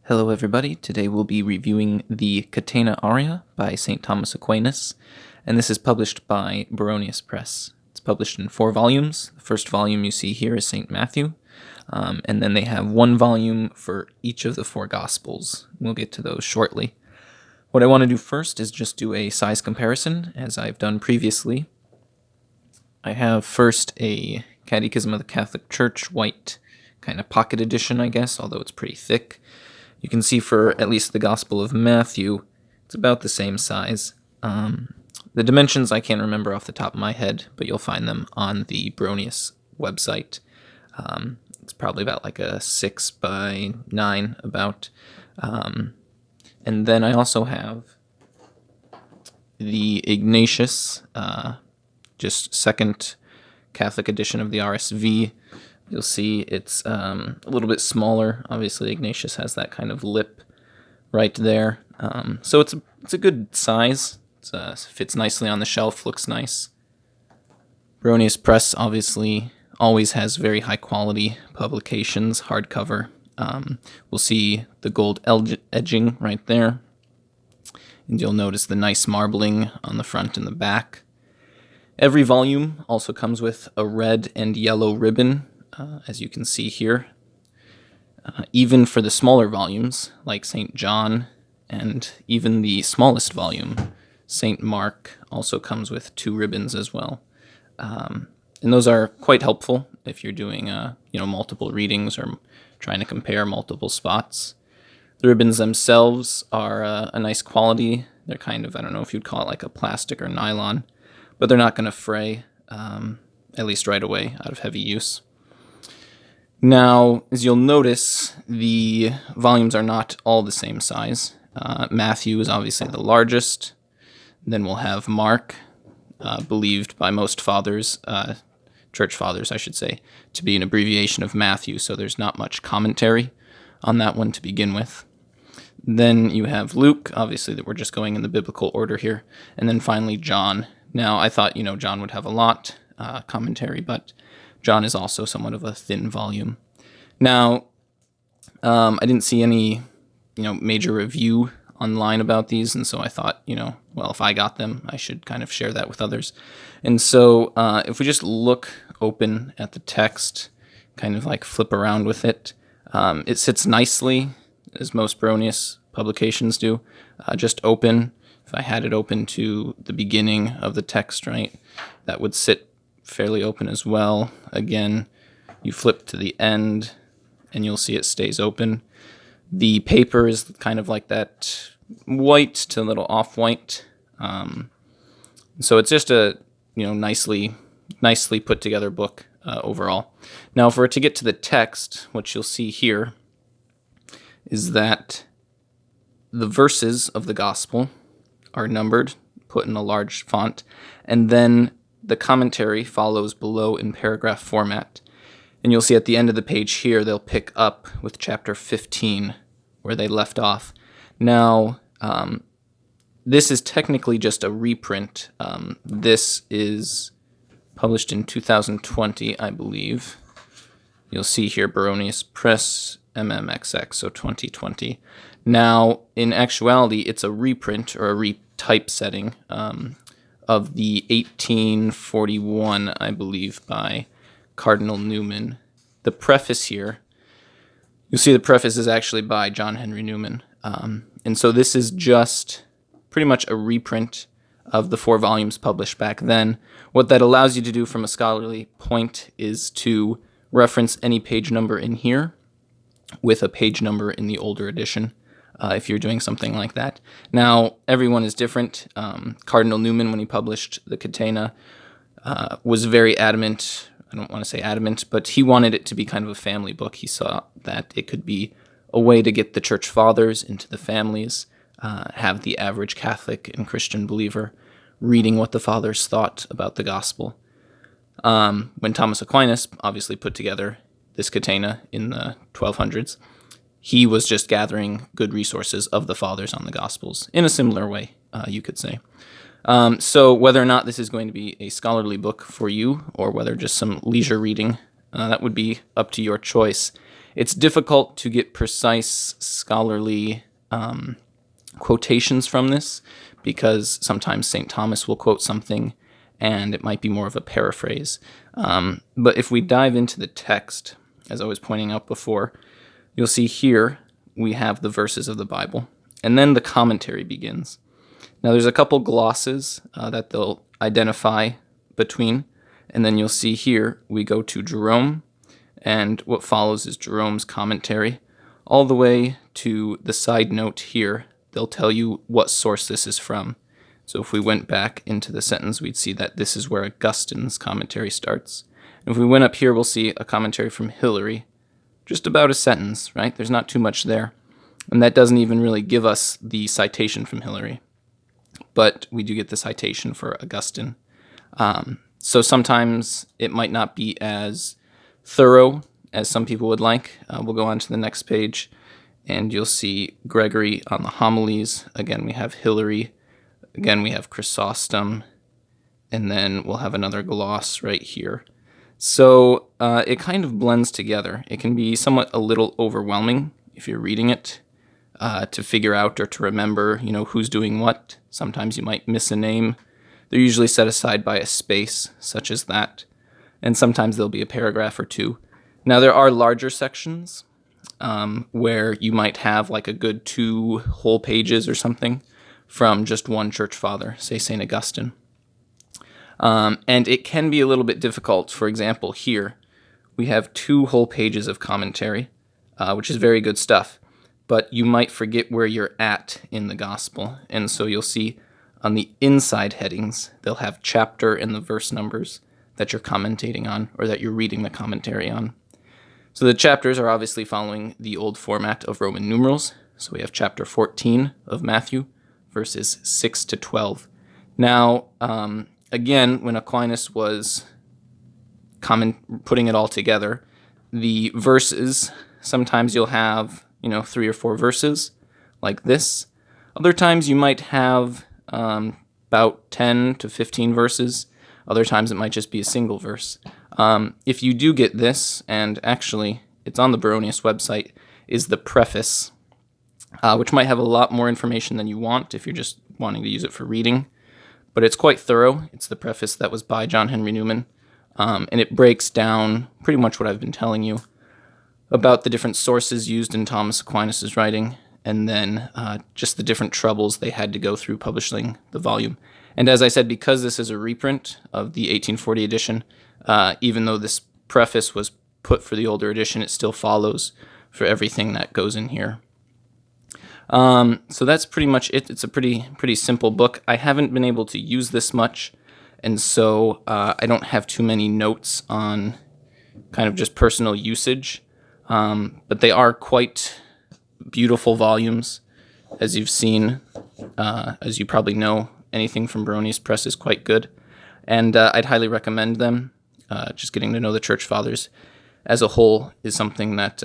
Hello everybody, today we'll be reviewing the Catena Aurea by St. Thomas Aquinas, and this is published by Baronius Press. It's published in 4 volumes. The first volume you see here is St. Matthew, and then they have 1 volume for each of the 4 Gospels. We'll get to those shortly. What I want to do first is just do a size comparison, as I've done previously. I have first a Catechism of the Catholic Church, white, kind of pocket edition, I guess, although it's pretty thick. You can see for at least the Gospel of Matthew, it's about the same size. The dimensions I can't remember off the top of my head, but you'll find them on the Baronius website. It's probably about like a 6 by 9 about. And then I also have the Ignatius, just second Catholic edition of the RSV. You'll see it's a little bit smaller. Obviously, Ignatius has that kind of lip right there. So it's a good size. It fits nicely on the shelf, looks nice. Baronius Press obviously always has very high quality publications, hardcover. We'll see the gold edging right there. And you'll notice the nice marbling on the front and the back. Every volume also comes with a red and yellow ribbon, as you can see here. Even for the smaller volumes, like St. John, and even the smallest volume, St. Mark, also comes with 2 ribbons as well. And those are quite helpful if you're doing multiple readings or trying to compare multiple spots. The ribbons themselves are a nice quality. They're kind of, I don't know if you'd call it like a plastic or nylon, but they're not going to fray, at least right away, out of heavy use. Now, as you'll notice, the volumes are not all the same size. Matthew is obviously the largest. Then we'll have Mark, believed by most fathers, church fathers, I should say, to be an abbreviation of Matthew, so there's not much commentary on that one to begin with. Then you have Luke, obviously that we're just going in the biblical order here, and then finally John. Now, I thought, John would have a lot commentary, but John is also somewhat of a thin volume. Now, I didn't see any, major review online about these, and so I thought, if I got them, I should kind of share that with others. And so if we just look open at the text, kind of like flip around with it, it sits nicely, as most Baronius publications do, just open. If I had it open to the beginning of the text, right, that would sit fairly open as well. Again, you flip to the end and you'll see it stays open. The paper is kind of like that white to a little off-white. So it's just a nicely put together book overall. Now for it to get to the text, what you'll see here is that the verses of the gospel are numbered, put in a large font, and then the commentary follows below in paragraph format. And you'll see at the end of the page here, they'll pick up with chapter 15, where they left off. Now, this is technically just a reprint. This is published in 2020, I believe. You'll see here, Baronius Press, MMXX, so 2020. Now, in actuality, it's a reprint or a retypesetting of the 1841, I believe, by Cardinal Newman. The preface here, you'll see the preface is actually by John Henry Newman. And so this is just pretty much a reprint of the 4 volumes published back then. What that allows you to do from a scholarly point is to reference any page number in here with a page number in the older edition. If you're doing something like that. Now, everyone is different. Cardinal Newman, when he published the Catena, was very adamant. I don't want to say adamant, but he wanted it to be kind of a family book. He saw that it could be a way to get the church fathers into the families, have the average Catholic and Christian believer reading what the fathers thought about the gospel. When Thomas Aquinas obviously put together this Catena in the 1200s, he was just gathering good resources of the fathers on the Gospels in a similar way, you could say. So whether or not this is going to be a scholarly book for you or whether just some leisure reading, that would be up to your choice. It's difficult to get precise scholarly quotations from this, because sometimes St. Thomas will quote something and it might be more of a paraphrase. But if we dive into the text, as I was pointing out before, you'll see here we have the verses of the Bible, and then the commentary begins. Now there's a couple glosses that they'll identify between, and then you'll see here we go to Jerome, and what follows is Jerome's commentary, all the way to the side note here. They'll tell you what source this is from. So if we went back into the sentence, we'd see that this is where Augustine's commentary starts. And if we went up here, we'll see a commentary from Hilary, just about a sentence, right? There's not too much there. And that doesn't even really give us the citation from Hilary. But we do get the citation for Augustine. So sometimes it might not be as thorough as some people would like. We'll go on to the next page, and you'll see Gregory on the homilies. Again, we have Hilary. Again, we have Chrysostom, and then we'll have another gloss right here. So it kind of blends together. It can be somewhat a little overwhelming if you're reading it to figure out or to remember, who's doing what. Sometimes you might miss a name. They're usually set aside by a space, such as that. And sometimes there'll be a paragraph or two. Now, there are larger sections where you might have like a good 2 whole pages or something from just one church father, say St. Augustine. And it can be a little bit difficult. For example, here we have 2 whole pages of commentary, which is very good stuff. But you might forget where you're at in the gospel. And so you'll see on the inside headings, they'll have chapter and the verse numbers that you're commentating on, or that you're reading the commentary on. So the chapters are obviously following the old format of Roman numerals. So we have chapter 14 of Matthew, verses 6 to 12. Now, again, when Aquinas was putting it all together, the verses, sometimes you'll have, 3 or 4 verses like this. Other times you might have about 10 to 15 verses. Other times it might just be a single verse. If you do get this, and actually it's on the Baronius website, is the Preface, which might have a lot more information than you want if you're just wanting to use it for reading. But it's quite thorough. It's the preface that was by John Henry Newman. And it breaks down pretty much what I've been telling you about the different sources used in Thomas Aquinas' writing, and then just the different troubles they had to go through publishing the volume. And as I said, because this is a reprint of the 1840 edition, even though this preface was put for the older edition, it still follows for everything that goes in here. So that's pretty much it. It's a pretty simple book. I haven't been able to use this much, and so I don't have too many notes on kind of just personal usage, but they are quite beautiful volumes, as you've seen. As you probably know, anything from Baronius Press is quite good, and I'd highly recommend them. Just getting to know the Church Fathers as a whole is something that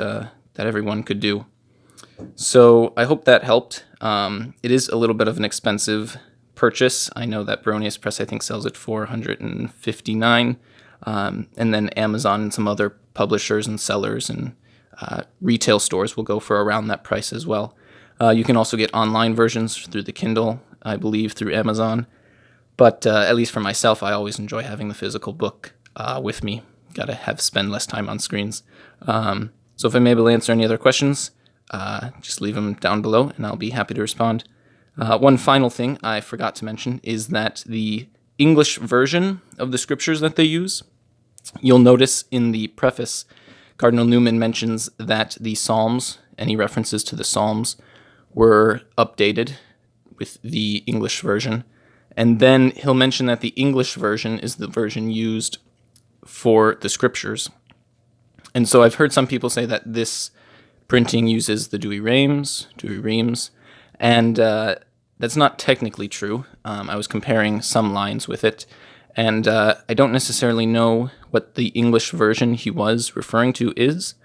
everyone could do. So I hope that helped. It is a little bit of an expensive purchase. I know that Baronius Press, I think, sells it for $159, and then Amazon and some other publishers and sellers and retail stores will go for around that price as well. You can also get online versions through the Kindle, I believe, through Amazon. But at least for myself, I always enjoy having the physical book with me. Got to spend less time on screens. So if I'm able to answer any other questions, just leave them down below, and I'll be happy to respond. One final thing I forgot to mention is that the English version of the scriptures that they use, you'll notice in the preface, Cardinal Newman mentions that the Psalms, any references to the Psalms, were updated with the English version. And then he'll mention that the English version is the version used for the scriptures. And so I've heard some people say that this printing uses the Douay-Rheims, and that's not technically true. I was comparing some lines with it, and I don't necessarily know what the English version he was referring to is,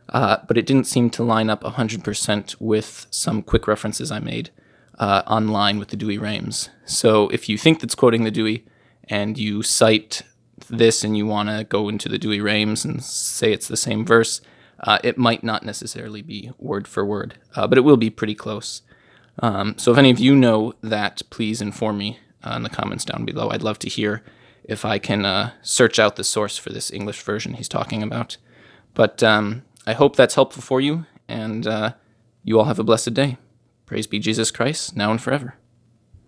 but it didn't seem to line up 100% with some quick references I made online with the Douay-Rheims. So if you think that's quoting the Douay, and you cite this and you want to go into the Douay-Rheims and say it's the same verse, It might not necessarily be word for word, but it will be pretty close. So if any of you know that, please inform me in the comments down below. I'd love to hear if I can search out the source for this English version he's talking about. But I hope that's helpful for you, and you all have a blessed day. Praise be Jesus Christ, now and forever.